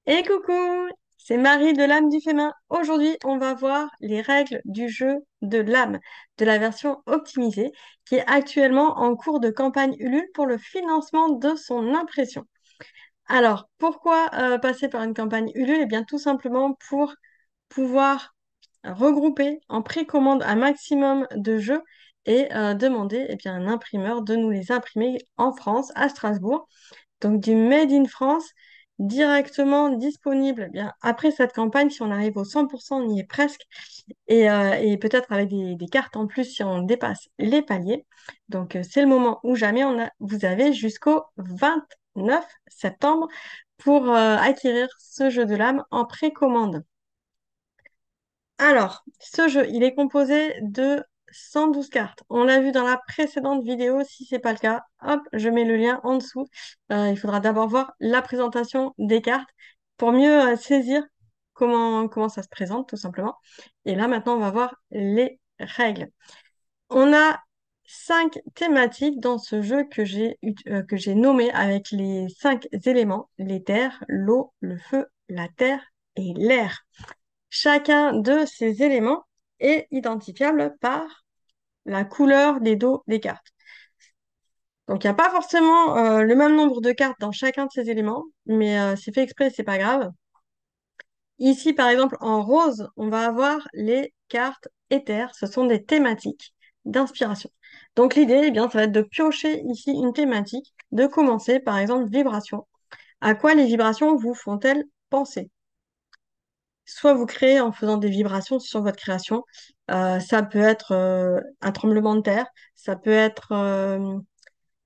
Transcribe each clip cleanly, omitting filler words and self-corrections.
Et coucou, c'est Marie de l'âme du féminin. Aujourd'hui, on va voir les règles du jeu de l'âme, de la version optimisée, qui est actuellement en cours de campagne Ulule pour le financement de son impression. Alors, pourquoi passer par une campagne Ulule? Eh bien, tout simplement pour pouvoir regrouper en précommande un maximum de jeux et demander à un imprimeur de nous les imprimer en France, à Strasbourg. Donc du Made in France directement disponible. Bien, après cette campagne, si on arrive au 100%, on y est presque. Et peut-être avec des cartes en plus si on dépasse les paliers. Donc c'est le moment ou jamais. Vous avez jusqu'au 29 septembre pour acquérir ce jeu de l'âme en précommande. Alors, ce jeu, il est composé de 112 cartes. On l'a vu dans la précédente vidéo. Si c'est pas le cas, hop, je mets le lien en dessous. Il faudra d'abord voir la présentation des cartes pour mieux saisir comment ça se présente, tout simplement. Et là, maintenant, on va voir les règles. On a 5 thématiques dans ce jeu que j'ai nommé avec les 5 éléments, les terres, l'eau, le feu, la terre et l'air. Chacun de ces éléments est identifiable par la couleur des dos des cartes. Donc, il n'y a pas forcément le même nombre de cartes dans chacun de ces éléments, mais c'est fait exprès, c'est pas grave. Ici, par exemple, en rose, on va avoir les cartes éthers. Ce sont des thématiques d'inspiration. Donc, l'idée, eh bien, ça va être de piocher ici une thématique, de commencer, par exemple, vibration. À quoi les vibrations vous font-elles penser? Soit vous créez en faisant des vibrations sur votre création. Ça peut être un tremblement de terre, ça peut être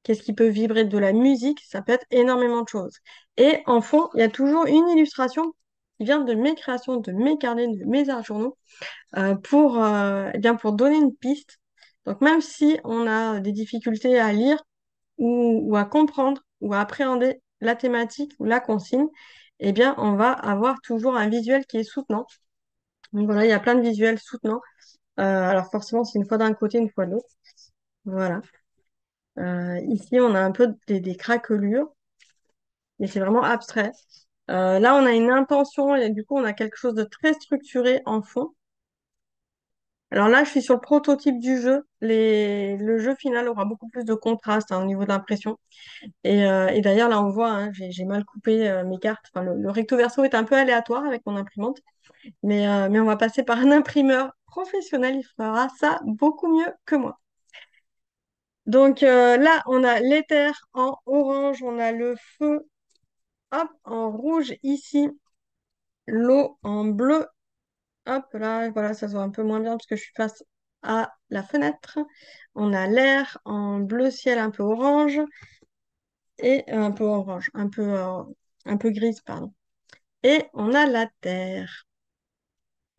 qu'est-ce qui peut vibrer de la musique, ça peut être énormément de choses. Et en fond, il y a toujours une illustration qui vient de mes créations, de mes carnets, de mes journaux, pour donner une piste. Donc même si on a des difficultés à lire ou à comprendre ou à appréhender la thématique ou la consigne, eh bien, on va avoir toujours un visuel qui est soutenant. Donc voilà, il y a plein de visuels soutenants. Alors forcément, c'est une fois d'un côté, une fois de l'autre. Voilà. Ici, on a un peu des craquelures, mais c'est vraiment abstrait. Là, on a une intention et du coup, on a quelque chose de très structuré en fond. Alors là, je suis sur le prototype du jeu. Le jeu final aura beaucoup plus de contraste au niveau de l'impression. Et d'ailleurs, là, on voit, hein, j'ai mal coupé mes cartes. Enfin, le recto verso est un peu aléatoire avec mon imprimante. Mais on va passer par un imprimeur professionnel, il fera ça beaucoup mieux que moi. Donc là, on a l'éther en orange, on a le feu, hop, en rouge ici, l'eau en bleu, hop, là, voilà, ça se voit un peu moins bien parce que je suis face à la fenêtre. On a l'air en bleu ciel un peu orange et un peu orange, un peu grise, pardon. Et on a la terre.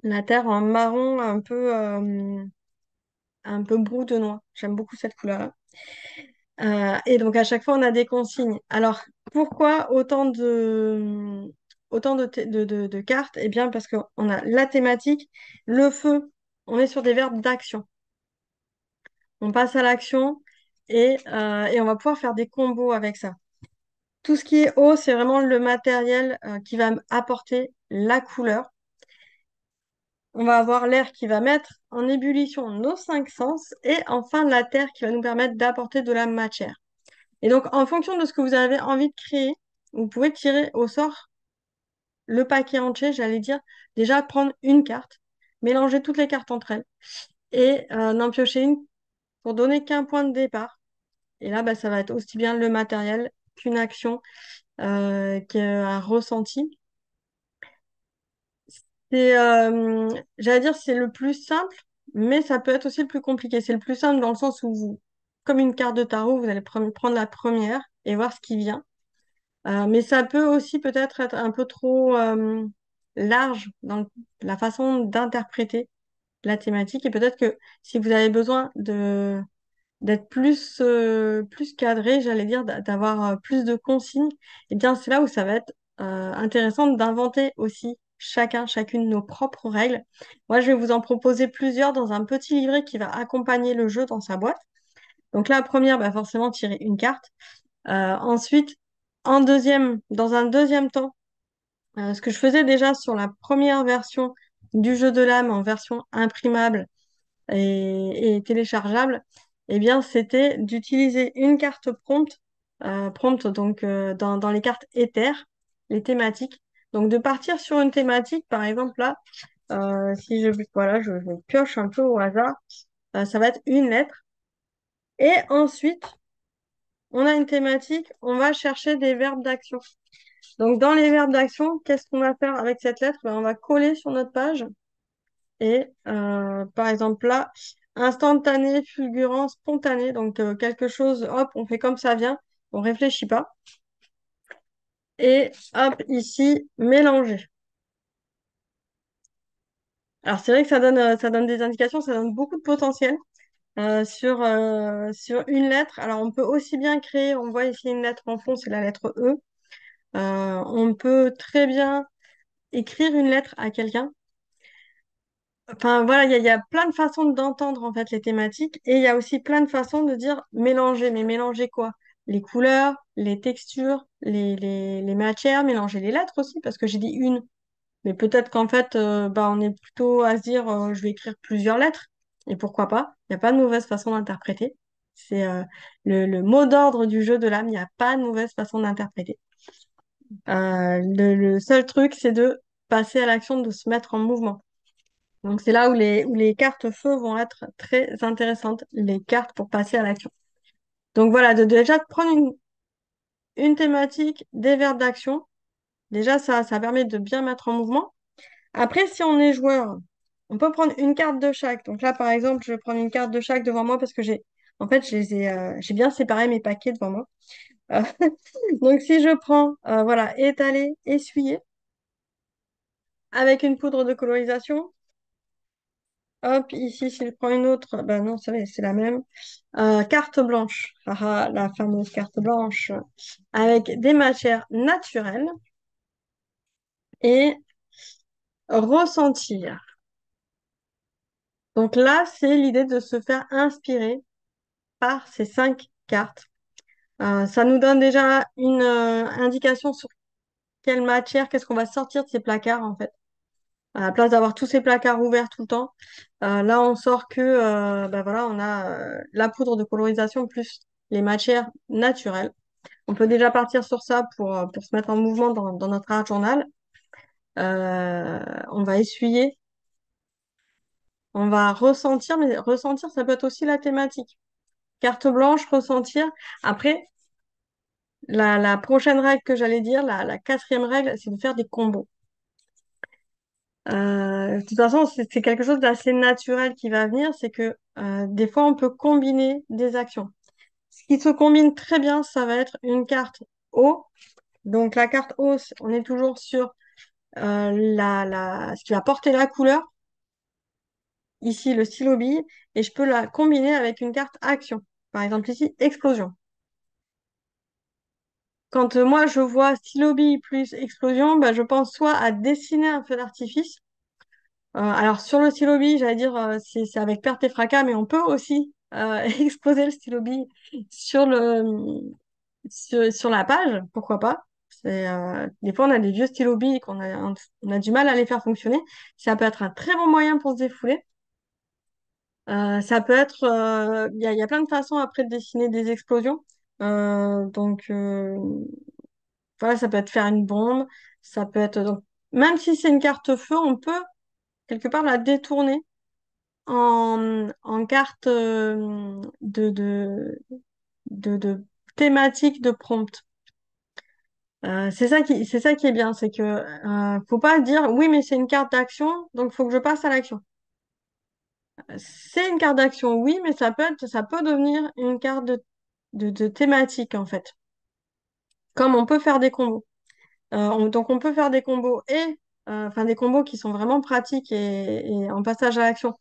La terre en marron un peu brou de noix. J'aime beaucoup cette couleur-là. Et donc à chaque fois, on a des consignes. Alors, pourquoi autant de cartes? Eh bien, parce qu'on a la thématique, le feu, on est sur des verbes d'action. On passe à l'action et on va pouvoir faire des combos avec ça. Tout ce qui est eau, c'est vraiment le matériel qui va apporter la couleur. On va avoir l'air qui va mettre en ébullition nos 5 sens et enfin la terre qui va nous permettre d'apporter de la matière. Et donc, en fonction de ce que vous avez envie de créer, vous pouvez tirer au sort le paquet entier, j'allais dire, déjà prendre une carte, mélanger toutes les cartes entre elles et n'en piocher une pour donner qu'un point de départ. Et là, bah, ça va être aussi bien le matériel qu'une action, qu'un ressenti. J'allais dire, c'est le plus simple, mais ça peut être aussi le plus compliqué. C'est le plus simple dans le sens où comme une carte de tarot, vous allez prendre la première et voir ce qui vient. Mais ça peut aussi peut-être être un peu trop large dans la façon d'interpréter la thématique. Et peut-être que si vous avez besoin d'être plus cadré, j'allais dire, d'avoir plus de consignes, et bien c'est là où ça va être intéressant d'inventer aussi chacune nos propres règles. Moi, je vais vous en proposer plusieurs dans un petit livret qui va accompagner le jeu dans sa boîte. Donc la première, bah, forcément, tirer une carte. Ensuite, dans un deuxième temps, Ce que je faisais déjà sur la première version du jeu de l'âme en version imprimable et téléchargeable, eh bien, c'était d'utiliser une carte prompt donc dans les cartes Ether, les thématiques. Donc de partir sur une thématique, par exemple là, si je voilà, je pioche un peu au hasard, ça va être une lettre. Et ensuite, on a une thématique, on va chercher des verbes d'action. Donc dans les verbes d'action, qu'est-ce qu'on va faire avec cette lettre? Ben, on va coller sur notre page. Et par exemple là, instantané, fulgurant, spontané. Donc quelque chose, hop, on fait comme ça vient, on réfléchit pas. Et hop, ici, mélanger. Alors c'est vrai que ça donne des indications, ça donne beaucoup de potentiel sur une lettre. Alors on peut aussi bien créer, on voit ici une lettre en fond, c'est la lettre E. On peut très bien écrire une lettre à quelqu'un. Enfin, voilà, il y a plein de façons d'entendre en fait les thématiques et il y a aussi plein de façons de dire mélanger. Mais mélanger quoi? Les couleurs, les textures, les matières, mélanger les lettres aussi, parce que j'ai dit une. Mais peut-être qu'en fait, bah, on est plutôt à se dire je vais écrire plusieurs lettres. Et pourquoi pas? Il n'y a pas de mauvaise façon d'interpréter. C'est le mot d'ordre du jeu de l'âme, il n'y a pas de mauvaise façon d'interpréter. Le seul truc, c'est de passer à l'action, de se mettre en mouvement. Donc c'est là où les cartes feu vont être très intéressantes, les cartes pour passer à l'action. Donc voilà, déjà de prendre une thématique, des verbes d'action, déjà ça permet de bien mettre en mouvement. Après, si on est joueur, on peut prendre une carte de chaque. Donc là, par exemple, je vais prendre une carte de chaque devant moi parce que en fait, j'ai bien séparé mes paquets devant moi. Euh, donc si je prends, voilà, étaler, essuyer, avec une poudre de colorisation, hop, ici, si je prends une autre, ben non, c'est la même. Carte blanche, la fameuse carte blanche, avec des matières naturelles et ressentir. Donc là, c'est l'idée de se faire inspirer par ces 5 cartes. Ça nous donne déjà une indication sur quelle matière, qu'est-ce qu'on va sortir de ces placards en fait. À la place d'avoir tous ces placards ouverts tout le temps, là on sort que bah voilà, on a la poudre de colorisation plus les matières naturelles. On peut déjà partir sur ça pour se mettre en mouvement dans notre art journal. On va essuyer, on va ressentir, mais ressentir, ça peut être aussi la thématique. Carte blanche, ressentir. Après, la prochaine règle que j'allais dire, la quatrième règle, c'est de faire des combos. De toute façon, c'est quelque chose d'assez naturel qui va venir, c'est que des fois, on peut combiner des actions. Ce qui se combine très bien, ça va être une carte eau. Donc la carte eau, on est toujours sur ce qui va porter la couleur, ici le stylo bille, et je peux la combiner avec une carte action. Par exemple ici, explosion. Quand moi je vois stylo bille plus explosion, bah, je pense soit à dessiner un feu d'artifice. Alors sur le stylo bille, j'allais dire c'est avec perte et fracas, mais on peut aussi exposer le stylo bille sur sur la page, pourquoi pas. Des fois on a des vieux stylos billes on a du mal à les faire fonctionner. Ça peut être un très bon moyen pour se défouler. Ça peut être, il y a plein de façons après de dessiner des explosions. Donc voilà, ça peut être faire une bombe, ça peut être donc même si c'est une carte feu, on peut quelque part la détourner en carte de thématique de prompt. C'est ça qui est bien, c'est que faut pas dire oui mais c'est une carte d'action donc faut que je passe à l'action. C'est une carte d'action, oui, mais ça peut devenir une carte de thématique, en fait. Comme on peut faire des combos. Donc, on peut faire des combos enfin, des combos qui sont vraiment pratiques et en passage à l'action.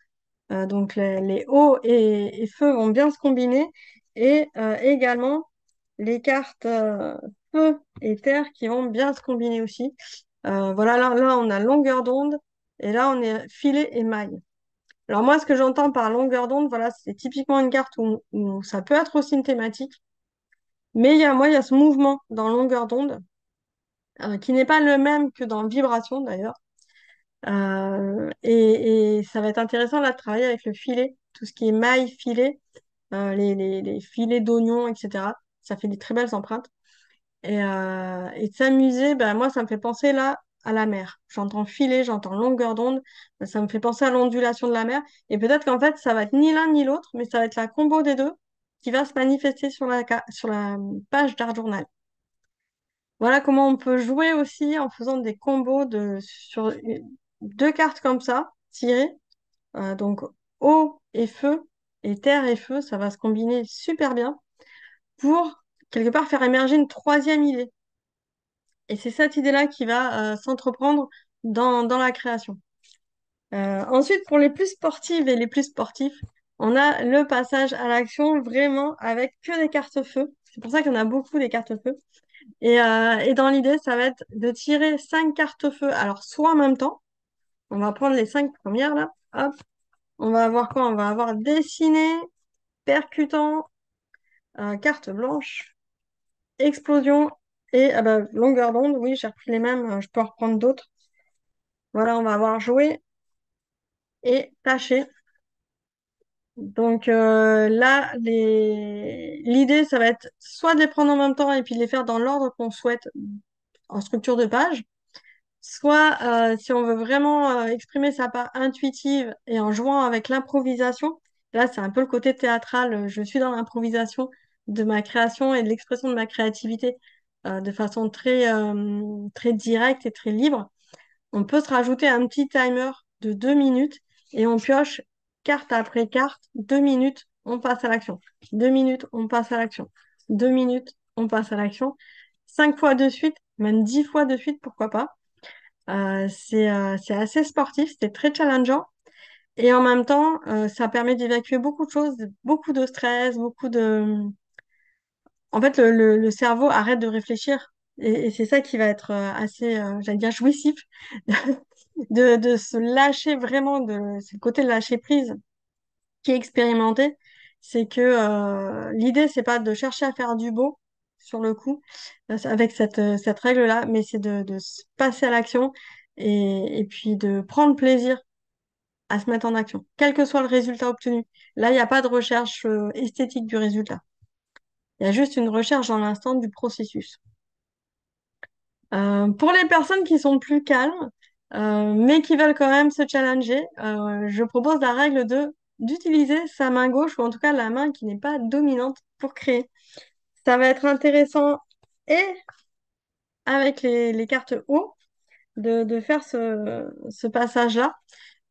Donc, les eau et feu vont bien se combiner. Et également, les cartes feu et terre qui vont bien se combiner aussi. Voilà, là, on a longueur d'onde. Et là, on est filet et maille. Alors moi, ce que j'entends par longueur d'onde, voilà, c'est typiquement une carte où ça peut être aussi une thématique. Mais il y a ce mouvement dans longueur d'onde. qui n'est pas le même que dans Vibration d'ailleurs. Et ça va être intéressant là de travailler avec le filet, tout ce qui est maille, filet, les filets d'oignons, etc. Ça fait des très belles empreintes. Et de s'amuser, bah, moi, ça me fait penser là à la mer. J'entends filet, j'entends longueur d'onde, bah, ça me fait penser à l'ondulation de la mer. Et peut-être qu'en fait, ça va être ni l'un ni l'autre, mais ça va être la combo des deux qui va se manifester sur la page d'Art Journal. Voilà comment on peut jouer aussi en faisant des combos sur deux cartes comme ça, tirées. Donc eau et feu, et terre et feu, ça va se combiner super bien pour quelque part faire émerger une troisième idée. Et c'est cette idée-là qui va s'entreprendre dans la création. Ensuite, pour les plus sportives et les plus sportifs, on a le passage à l'action vraiment avec que des cartes feu. C'est pour ça qu'il y en a beaucoup des cartes feu. Et dans l'idée, ça va être de tirer 5 cartes feu. Alors, soit en même temps, on va prendre les 5 premières là. Hop, on va avoir quoi? On va avoir dessiné, percutant, carte blanche, explosion et ah bah, longueur d'onde. Oui, j'ai repris les mêmes, je peux en reprendre d'autres. Voilà, on va avoir joué et tâché. Donc là, l'idée, ça va être soit de les prendre en même temps et puis de les faire dans l'ordre qu'on souhaite en structure de page, soit si on veut vraiment exprimer sa part intuitive et en jouant avec l'improvisation, là, c'est un peu le côté théâtral. Je suis dans l'improvisation de ma création et de l'expression de ma créativité de façon très directe et très libre. On peut se rajouter un petit timer de 2 minutes et on pioche carte après carte, 2 minutes, on passe à l'action. 2 minutes, on passe à l'action. 2 minutes, on passe à l'action. 5 fois de suite, même 10 fois de suite, pourquoi pas. C'est assez sportif, c'est très challengeant. Et en même temps, ça permet d'évacuer beaucoup de choses, beaucoup de stress, beaucoup de... En fait, le cerveau arrête de réfléchir. Et c'est ça qui va être assez, j'allais dire, jouissif, de se lâcher vraiment, c'est le côté de lâcher prise qui est expérimenté. C'est que l'idée, c'est pas de chercher à faire du beau sur le coup, avec cette règle-là, mais c'est de se passer à l'action et puis de prendre plaisir à se mettre en action, quel que soit le résultat obtenu. Là, il n'y a pas de recherche esthétique du résultat. Il y a juste une recherche dans l'instant du processus. Pour les personnes qui sont plus calmes, mais qui veulent quand même se challenger, je propose la règle d'utiliser sa main gauche, ou en tout cas la main qui n'est pas dominante pour créer. Ça va être intéressant et avec les cartes haut de faire ce passage-là.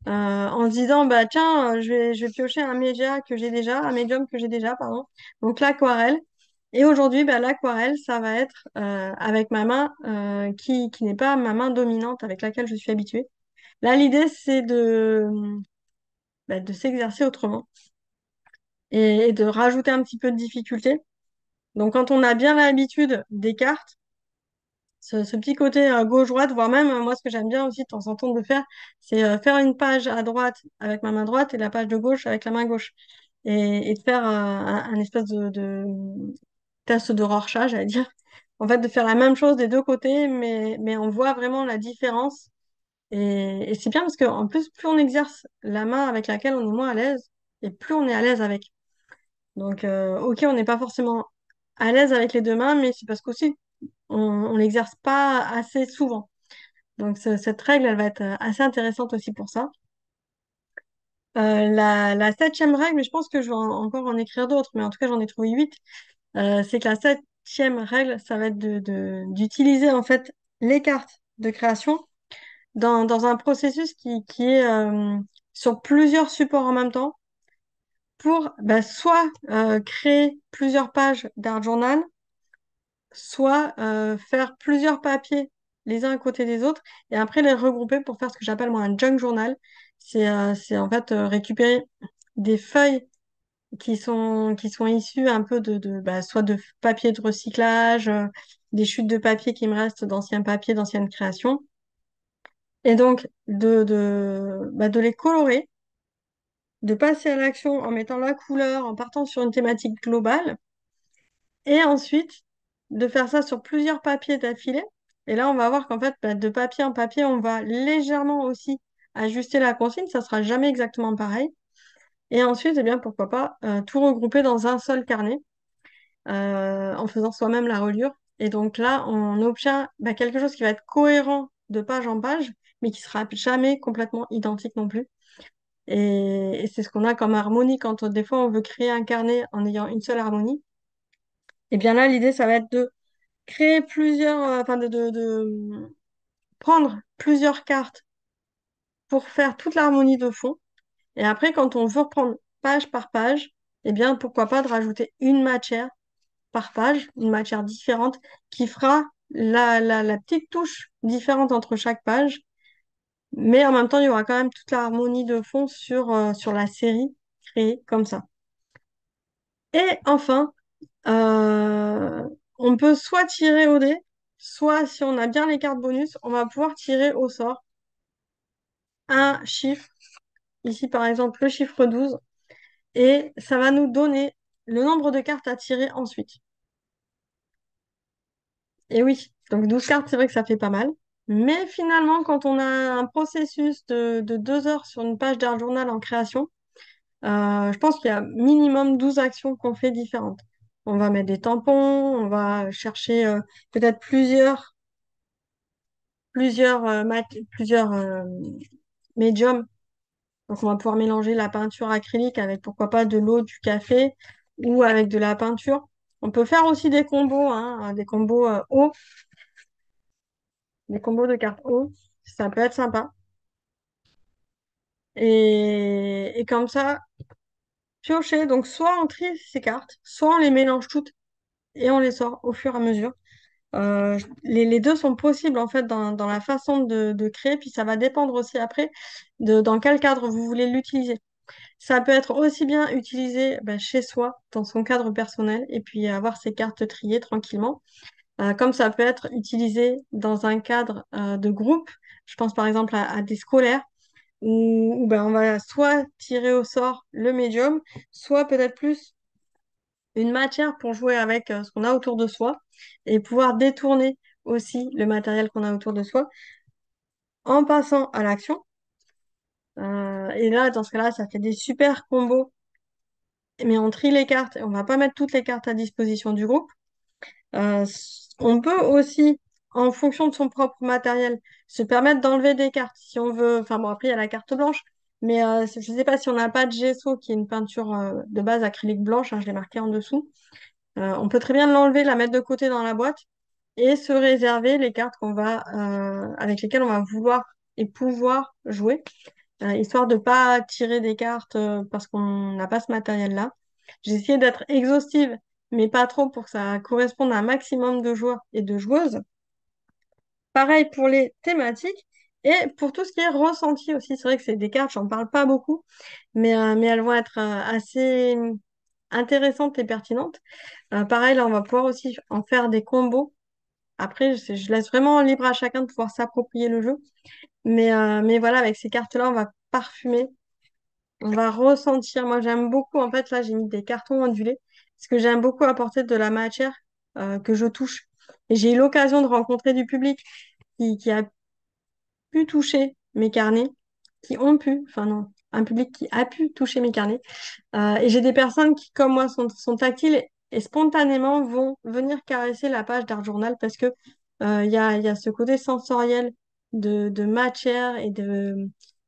En se disant, bah tiens, je vais piocher un médium que j'ai déjà, pardon. Donc l'aquarelle. Et aujourd'hui, bah, l'aquarelle, ça va être avec ma main qui n'est pas ma main dominante avec laquelle je suis habituée. Là, l'idée, c'est de s'exercer autrement et de rajouter un petit peu de difficulté. Donc quand on a bien l'habitude des cartes, ce petit côté gauche-droite, voire même, moi, ce que j'aime bien aussi de temps en temps de faire, c'est faire une page à droite avec ma main droite et la page de gauche avec la main gauche. Et de faire un espèce de test de Rorschach, j'allais dire. En fait, de faire la même chose des deux côtés, mais on voit vraiment la différence. Et c'est bien parce qu'en plus, plus on exerce la main avec laquelle on est moins à l'aise, et plus on est à l'aise avec. Donc, ok, on n'est pas forcément à l'aise avec les deux mains, mais c'est parce qu'aussi, on l'exerce pas assez souvent. Donc cette règle, elle va être assez intéressante aussi pour ça. La septième règle, mais je pense que je vais encore en écrire d'autres, mais en tout cas j'en ai trouvé 8. C'est que la septième règle, ça va être d'utiliser en fait les cartes de création dans un processus qui est sur plusieurs supports en même temps pour bah, soit créer plusieurs pages d'art journal, soit faire plusieurs papiers les uns à côté des autres et après les regrouper pour faire ce que j'appelle moi un junk journal. C'est en fait récupérer des feuilles qui sont issues un peu bah, soit de papier de recyclage, des chutes de papier qui me restent d'anciens papiers, d'anciennes créations, et donc de les colorer, de passer à l'action en mettant la couleur, en partant sur une thématique globale, et ensuite de faire ça sur plusieurs papiers d'affilée Et là, on va voir qu'en fait, bah, de papier en papier, on va légèrement aussi ajuster la consigne. Ça sera jamais exactement pareil. Et ensuite, eh bien, pourquoi pas tout regrouper dans un seul carnet en faisant soi-même la reliure. Et donc là, on obtient bah, quelque chose qui va être cohérent de page en page, mais qui sera jamais complètement identique non plus. Et c'est ce qu'on a comme harmonie quand des fois on veut créer un carnet en ayant une seule harmonie. Et bien là, l'idée, ça va être de créer plusieurs, enfin de prendre plusieurs cartes pour faire toute l'harmonie de fond. Et après, quand on veut reprendre page par page, eh bien, pourquoi pas de rajouter une matière par page, une matière différente, qui fera la petite touche différente entre chaque page. Mais en même temps, il y aura quand même toute l'harmonie de fond sur la série créée comme ça. Et enfin, euh, on peut soit tirer au dé, soit si on a bien les cartes bonus, on va pouvoir tirer au sort un chiffre. Ici, par exemple, le chiffre 12. Et ça va nous donner le nombre de cartes à tirer ensuite. Et oui, donc 12 cartes, c'est vrai que ça fait pas mal. Mais finalement, quand on a un processus de 2 heures sur une page d'art journal en création, je pense qu'il y a minimum 12 actions qu'on fait différentes. On va mettre des tampons, on va chercher peut-être plusieurs médiums. Donc on va pouvoir mélanger la peinture acrylique avec pourquoi pas de l'eau, du café ou avec de la peinture. On peut faire aussi des combos, hein, des combos eau, des combos de cartes eau. Ça peut être sympa. Et comme ça, piocher. Donc soit on trie ces cartes, soit on les mélange toutes et on les sort au fur et à mesure. Les deux sont possibles en fait dans la façon de créer, puis ça va dépendre aussi après dans quel cadre vous voulez l'utiliser. Ça peut être aussi bien utilisé bah, chez soi, dans son cadre personnel, et puis avoir ses cartes triées tranquillement. Comme ça peut être utilisé dans un cadre de groupe. Je pense par exemple à des scolaires, où ben, on va soit tirer au sort le médium, soit peut-être plus une matière pour jouer avec ce qu'on a autour de soi, et pouvoir détourner aussi le matériel qu'on a autour de soi en passant à l'action. Et là, dans ce cas-là, ça fait des super combos, mais on trie les cartes et on va pas mettre toutes les cartes à disposition du groupe. On peut aussi, en fonction de son propre matériel, se permettre d'enlever des cartes si on veut. Enfin bon, après, il y a la carte blanche, mais je ne sais pas si on n'a pas de gesso, qui est une peinture de base acrylique blanche, hein, je l'ai marqué en dessous. On peut très bien l'enlever, la mettre de côté dans la boîte et se réserver les cartes avec lesquelles on va vouloir et pouvoir jouer, histoire de pas tirer des cartes parce qu'on n'a pas ce matériel-là. J'ai essayé d'être exhaustive, mais pas trop pour que ça corresponde à un maximum de joueurs et de joueuses. Pareil pour les thématiques et pour tout ce qui est ressenti aussi. C'est vrai que c'est des cartes, j'en parle pas beaucoup, mais elles vont être assez intéressantes et pertinentes. Pareil, là, on va pouvoir aussi en faire des combos. Après, je laisse vraiment libre à chacun de pouvoir s'approprier le jeu. Mais voilà, avec ces cartes-là, on va parfumer, on va ressentir. Moi, j'aime beaucoup, en fait, là, j'ai mis des cartons ondulés, parce que j'aime beaucoup apporter de la matière que je touche. Et j'ai eu l'occasion de rencontrer du public qui a pu toucher mes carnets, qui ont pu, enfin non, un public qui a pu toucher mes carnets. Et j'ai des personnes qui, comme moi, sont tactiles et spontanément vont venir caresser la page d'art journal parce que il y a ce côté sensoriel de matière il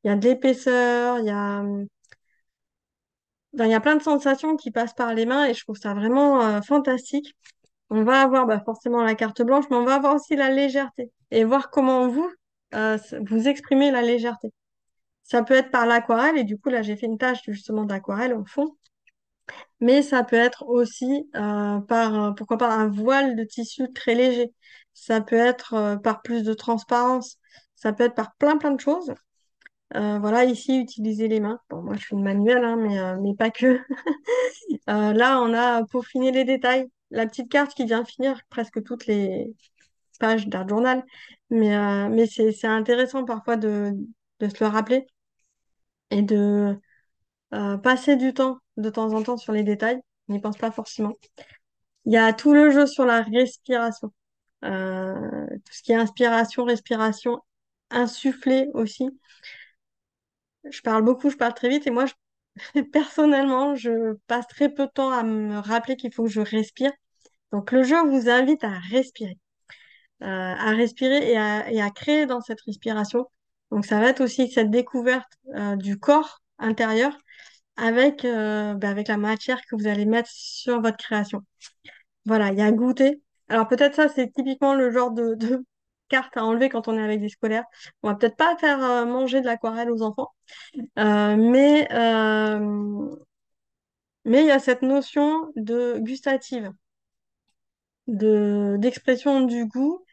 y a de l'épaisseur, il y a plein de sensations qui passent par les mains et je trouve ça vraiment fantastique. On va avoir bah, forcément la carte blanche, mais on va avoir aussi la légèreté et voir comment vous exprimez la légèreté. Ça peut être par l'aquarelle et du coup là j'ai fait une tâche justement d'aquarelle au fond. Mais ça peut être aussi pourquoi pas, un voile de tissu très léger. Ça peut être par plus de transparence. Ça peut être par plein, plein de choses. Voilà, ici, utiliser les mains. Bon, moi, je suis une manuelle, hein, mais pas que. Là, on a peaufiné les détails. La petite carte qui vient finir presque toutes les pages d'art journal. Mais c'est intéressant parfois de se le rappeler et de passer du temps de temps en temps sur les détails. On n'y pense pas forcément. Il y a tout le jeu sur la respiration. tout ce qui est inspiration, respiration, insuffler aussi. Je parle beaucoup, je parle très vite et moi, personnellement, je passe très peu de temps à me rappeler qu'il faut que je respire. Donc le jeu vous invite à respirer et à créer dans cette respiration. Donc ça va être aussi cette découverte du corps intérieur avec la matière que vous allez mettre sur votre création. Voilà, il y a un goûter. Alors peut-être ça, c'est typiquement le genre de carte à enlever quand on est avec des scolaires. On va peut-être pas faire manger de l'aquarelle aux enfants, euh, mais euh, mais il y a cette notion de gustative, de d'expression du goût,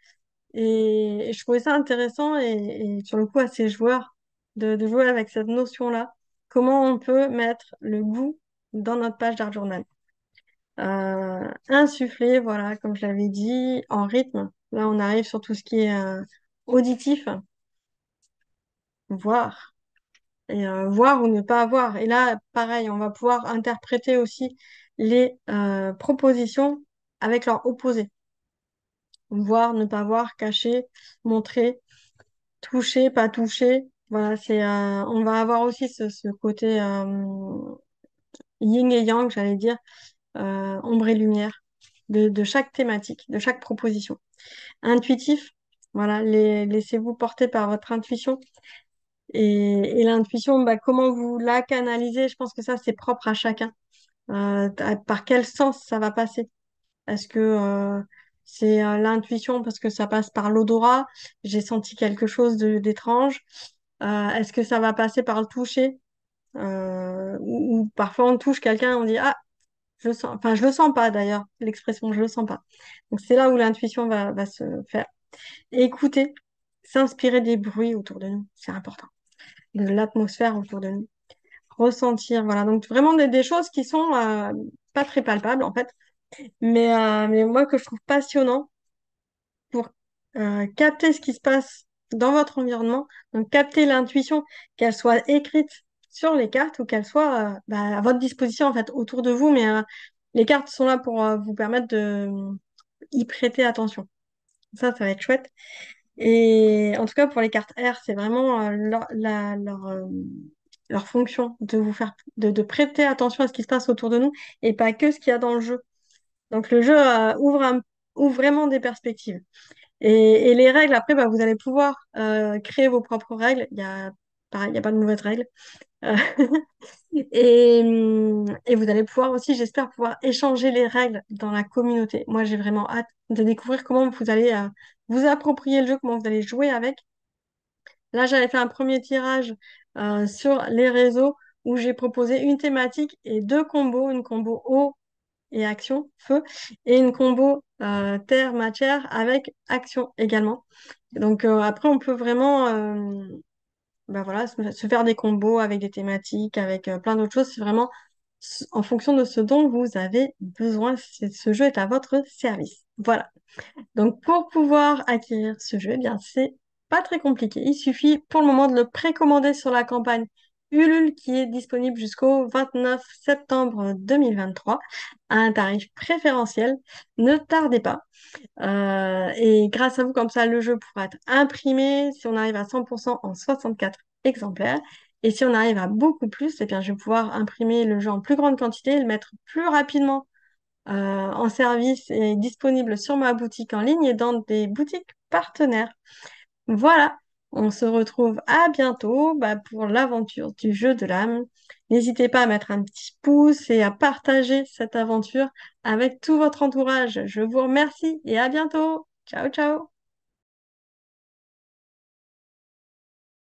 et je trouvais ça intéressant et sur le coup assez joueur de jouer avec cette notion-là. Comment on peut mettre le goût dans notre page d'art journal. Insuffler, voilà, comme je l'avais dit, en rythme. Là, on arrive sur tout ce qui est auditif, voir, et voir ou ne pas voir. Et là, pareil, on va pouvoir interpréter aussi les propositions avec leur opposé. Voir, ne pas voir, cacher, montrer, toucher, pas toucher. Voilà, on va avoir aussi ce côté yin et yang, j'allais dire, ombre et lumière de chaque thématique, de chaque proposition. Intuitif, voilà, laissez-vous porter par votre intuition. Et l'intuition, bah, comment vous la canalisez, je pense que ça, c'est propre à chacun. Par quel sens ça va passer? Est-ce que c'est l'intuition parce que ça passe par l'odorat? J'ai senti quelque chose d'étrange. Est-ce que ça va passer par le toucher? Ou parfois on touche quelqu'un et on dit, ah, je le sens. Enfin, je le sens pas d'ailleurs, l'expression je le sens pas. Donc c'est là où l'intuition va se faire. Et écouter, s'inspirer des bruits autour de nous, c'est important. De l'atmosphère autour de nous. Ressentir, voilà. Donc vraiment des choses qui sont pas très palpables en fait, mais moi que je trouve passionnant pour capter ce qui se passe dans votre environnement, donc capter l'intuition, qu'elle soit écrite sur les cartes ou qu'elle soit à votre disposition en fait autour de vous, mais les cartes sont là pour vous permettre de y prêter attention. Ça va être chouette. Et en tout cas, pour les cartes R, c'est vraiment leur fonction de vous faire, de prêter attention à ce qui se passe autour de nous et pas que ce qu'il y a dans le jeu. Donc le jeu ouvre vraiment des perspectives. Et les règles, après, bah, vous allez pouvoir créer vos propres règles. Pareil, il n'y a pas de mauvaises règles. Euh, et vous allez pouvoir aussi, j'espère, pouvoir échanger les règles dans la communauté. Moi, j'ai vraiment hâte de découvrir comment vous allez vous approprier le jeu, comment vous allez jouer avec. Là, j'avais fait un premier tirage sur les réseaux où j'ai proposé une thématique et deux combos, une combo eau et action, feu, et une combo terre, matière avec action également. Donc après, on peut vraiment voilà, se faire des combos avec des thématiques, avec plein d'autres choses. C'est vraiment en fonction de ce dont vous avez besoin. Ce jeu est à votre service. Voilà. Donc, pour pouvoir acquérir ce jeu, eh bien, c'est pas très compliqué. Il suffit pour le moment de le précommander sur la campagne Ulule qui est disponible jusqu'au 29 septembre 2023 à un tarif préférentiel. Ne tardez pas. Et grâce à vous, comme ça, le jeu pourra être imprimé si on arrive à 100% en 64 exemplaires. Et si on arrive à beaucoup plus, eh bien, je vais pouvoir imprimer le jeu en plus grande quantité et le mettre plus rapidement en service et disponible sur ma boutique en ligne et dans des boutiques partenaires. Voilà, on se retrouve à bientôt pour l'aventure du jeu de l'âme. N'hésitez pas à mettre un petit pouce et à partager cette aventure avec tout votre entourage. Je vous remercie et à bientôt. Ciao, ciao.